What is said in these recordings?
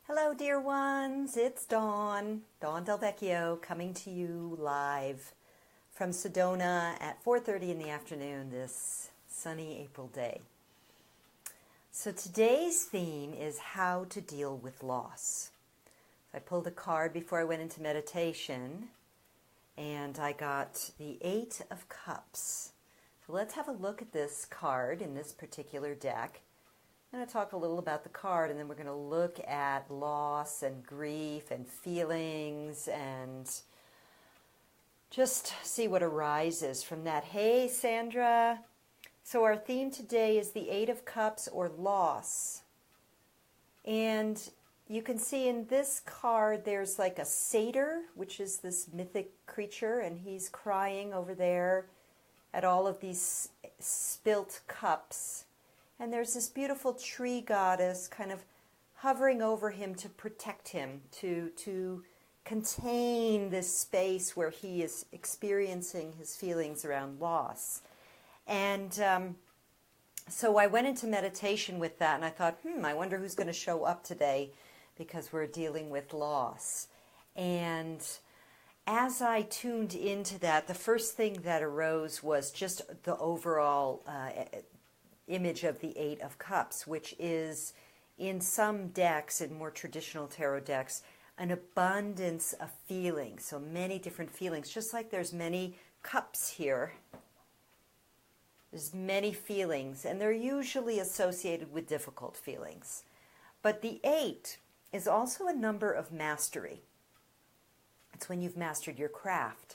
Hello, dear ones. It's Dawn DelVecchio, coming to you live from Sedona at 4:30 in the afternoon this sunny April day. So today's theme is how to deal with loss. I pulled a card before I went into meditation, and I got the Eight of Cups. So let's have a look at this card in this particular deck. I'm going to talk a little about the card, and then we're going to look at loss and grief and feelings and just see what arises from that. Hey, Sandra. So our theme today is the Eight of Cups, or loss. And you can see in this card there's like a satyr, which is this mythic creature, and he's crying over there at all of these spilt cups. And there's this beautiful tree goddess kind of hovering over him to protect him, to contain this space where he is experiencing his feelings around loss. And so I went into meditation with that, and I thought, I wonder who's going to show up today, because we're dealing with loss. And as I tuned into that, the first thing that arose was just the overall image of the Eight of Cups, which is, in some decks, in more traditional tarot decks, an abundance of feelings. So many different feelings, just like there's many cups here. There's many feelings, and they're usually associated with difficult feelings. But the Eight is also a number of mastery. It's when you've mastered your craft.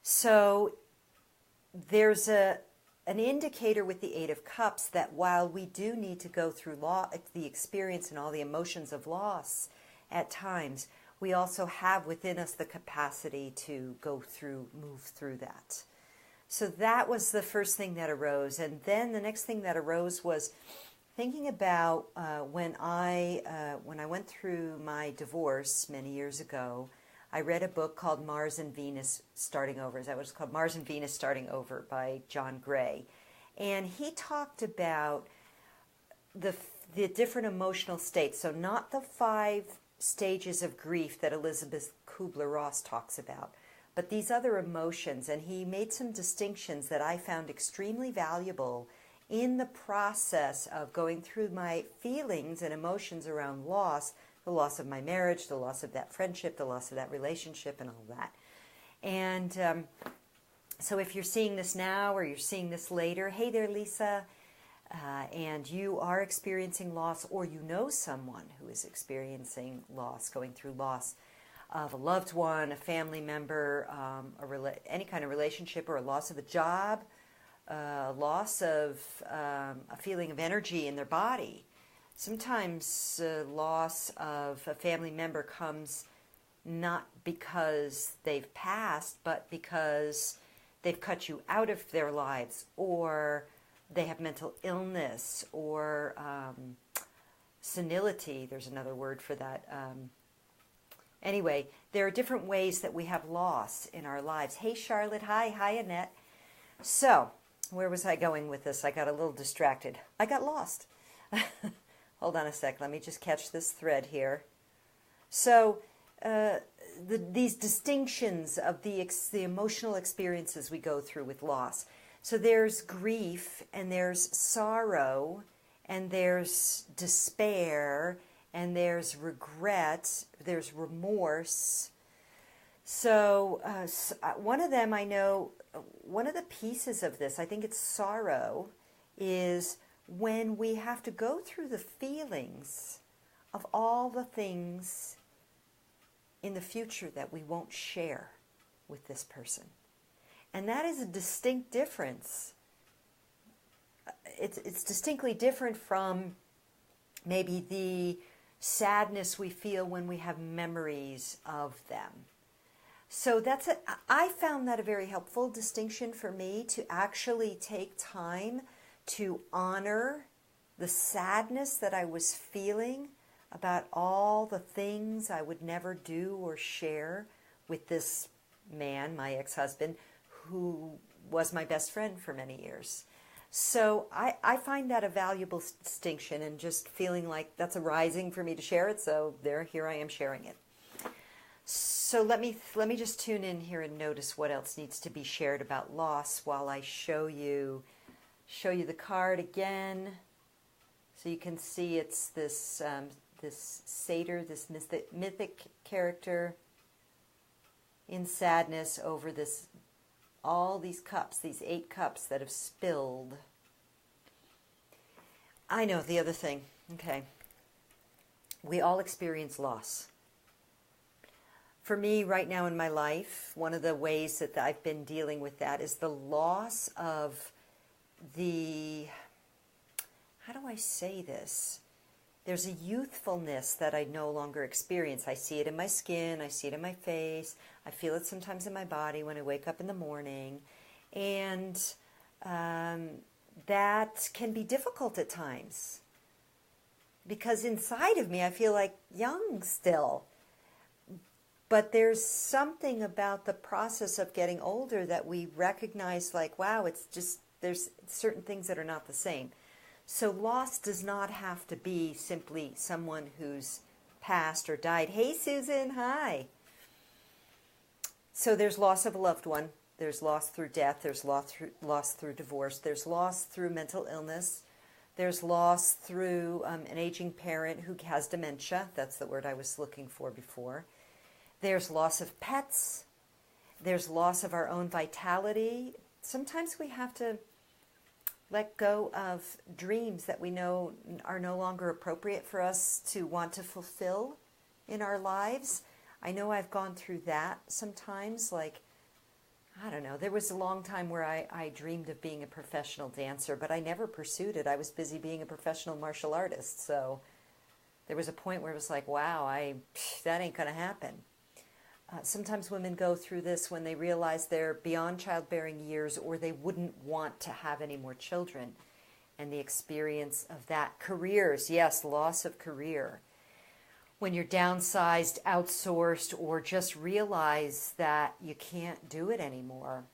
So there's an indicator with the Eight of Cups that while we do need to go through the experience and all the emotions of loss at times, we also have within us the capacity to move through that. So that was the first thing that arose. And then the next thing that arose was thinking about when I went through my divorce many years ago. I read a book called Mars and Venus Starting Over. Is that what it's called? Mars and Venus Starting Over by John Gray. And he talked about the different emotional states. So not the 5 stages of grief that Elizabeth Kubler-Ross talks about, but these other emotions. And he made some distinctions that I found extremely valuable in the process of going through my feelings and emotions around loss, the loss of my marriage, the loss of that friendship, the loss of that relationship, and all that. And so if you're seeing this now or you're seeing this later, hey there, Lisa, and you are experiencing loss, or you know someone who is experiencing loss, going through loss of a loved one, a family member, any kind of relationship, or a loss of a job, loss of a feeling of energy in their body. Sometimes loss of a family member comes not because they've passed, but because they've cut you out of their lives, or they have mental illness, or senility. There's another word for that. Anyway, there are different ways that we have loss in our lives. Hey, Charlotte. Hi, Annette. So, where was I going with this? I got a little distracted. I got lost. Hold on a sec. Let me just catch this thread here. So these distinctions of the emotional experiences we go through with loss. So there's grief, and there's sorrow, and there's despair, and there's regret, there's remorse. So one of them I know, one of the pieces of this, I think it's sorrow, is when we have to go through the feelings of all the things in the future that we won't share with this person. And that is a distinct difference. It's distinctly different from maybe the sadness we feel when we have memories of them. So I found that a very helpful distinction for me, to actually take time to honor the sadness that I was feeling about all the things I would never do or share with this man, my ex-husband, who was my best friend for many years. So I find that a valuable distinction, and just feeling like that's arising for me to share it. So here I am sharing it. So let me just tune in here and notice what else needs to be shared about loss while I show you the card again, so you can see it's this this satyr, this mythic character in sadness over all these cups, these 8 cups that have spilled. I know the other thing. Okay, we all experience loss. For me, right now in my life, one of the ways that I've been dealing with that is the loss of how do I say this? There's a youthfulness that I no longer experience. I see it in my skin, I see it in my face, I feel it sometimes in my body when I wake up in the morning. And that can be difficult at times, because inside of me I feel like young still. But there's something about the process of getting older that we recognize, like, wow, it's just, there's certain things that are not the same. So loss does not have to be simply someone who's passed or died. Hey, Susan, hi. So there's loss of a loved one. There's loss through death. There's loss through divorce. There's loss through mental illness. There's loss through an aging parent who has dementia. That's the word I was looking for before. There's loss of pets. There's loss of our own vitality. Sometimes we have to let go of dreams that we know are no longer appropriate for us to want to fulfill in our lives. I know I've gone through that sometimes. Like, I don't know, there was a long time where I dreamed of being a professional dancer, but I never pursued it. I was busy being a professional martial artist. So there was a point where it was like, wow, that ain't going to happen. Sometimes women go through this when they realize they're beyond childbearing years, or they wouldn't want to have any more children. And the experience of that. Careers, yes, loss of career. When you're downsized, outsourced, or just realize that you can't do it anymore.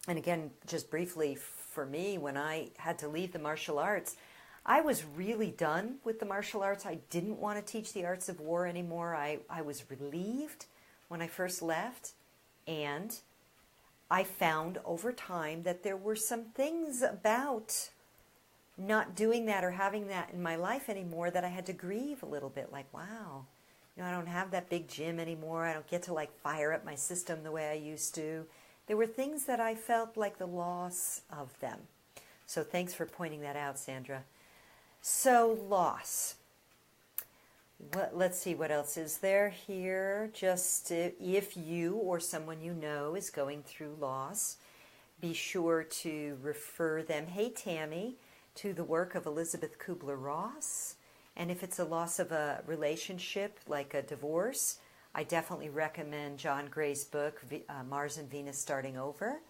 And again, just briefly, for me, when I had to leave the martial arts, I was really done with the martial arts. I didn't want to teach the arts of war anymore. I was relieved when I first left, and I found over time that there were some things about not doing that or having that in my life anymore that I had to grieve a little bit. Like, wow, I don't have that big gym anymore. I don't get to fire up my system the way I used to. There were things that I felt like the loss of them. So thanks for pointing that out, Sandra. So loss. Let's see, what else is there here? Just if you or someone you know is going through loss, be sure to refer them, hey Tammy, to the work of Elizabeth Kubler-Ross. And if it's a loss of a relationship, like a divorce, I definitely recommend John Gray's book, Mars and Venus Starting Over.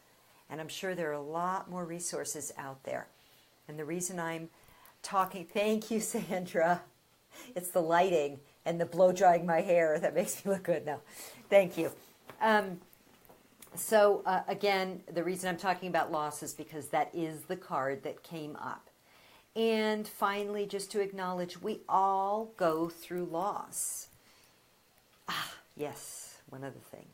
And I'm sure there are a lot more resources out there. And the reason I'm talking, thank you, Sandra. It's the lighting and the blow drying my hair that makes me look good now. Thank you. So again, the reason I'm talking about loss is because that is the card that came up. And finally, just to acknowledge, we all go through loss. Yes, one other thing.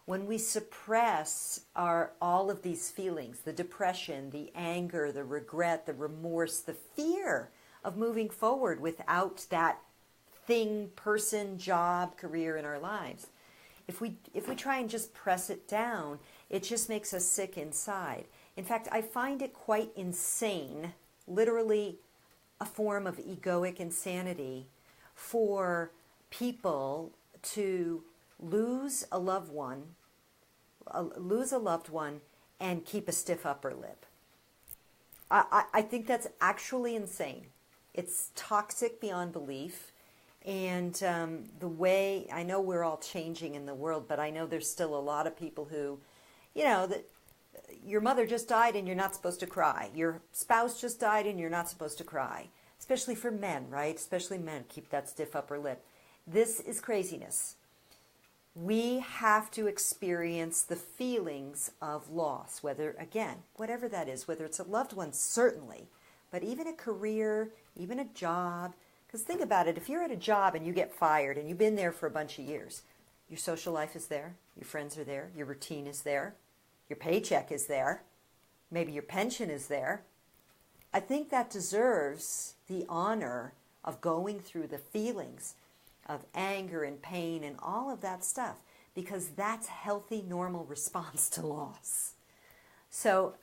When we suppress all of these feelings, the depression, the anger, the regret, the remorse, the fear of moving forward without that thing, person, job, career in our lives. If we try and just press it down, it just makes us sick inside. In fact, I find it quite insane, literally a form of egoic insanity, for people to lose a loved one and keep a stiff upper lip. I think that's actually insane. It's toxic beyond belief. And the way, I know we're all changing in the world, but I know there's still a lot of people who, that your mother just died and you're not supposed to cry. Your spouse just died and you're not supposed to cry. Especially for men, right? Especially men, keep that stiff upper lip. This is craziness. we have to experience the feelings of loss, whether, again, whatever that is, whether it's a loved one, certainly, but even a career, even a job. Because think about it, if you're at a job and you get fired and you've been there for a bunch of years, your social life is there, your friends are there, your routine is there, your paycheck is there, maybe your pension is there. I think that deserves the honor of going through the feelings of anger and pain and all of that stuff, because that's a healthy, normal response to loss. So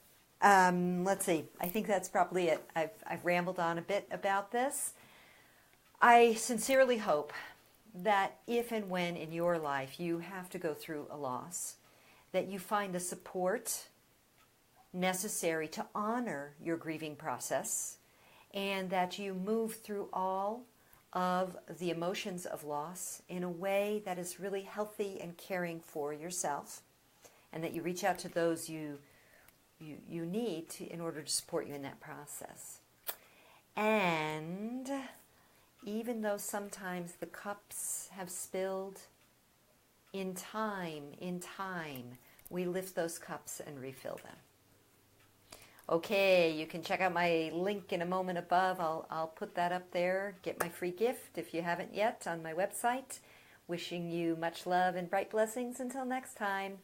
let's see. I think that's probably it. I've rambled on a bit about this. I sincerely hope that if and when in your life you have to go through a loss, that you find the support necessary to honor your grieving process, and that you move through all of the emotions of loss in a way that is really healthy and caring for yourself, and that you reach out to those you need to, in order to support you in that process. And even though sometimes the cups have spilled, in time, we lift those cups and refill them. Okay, you can check out my link in a moment above. I'll put that up there. Get my free gift if you haven't yet on my website. Wishing you much love and bright blessings until next time.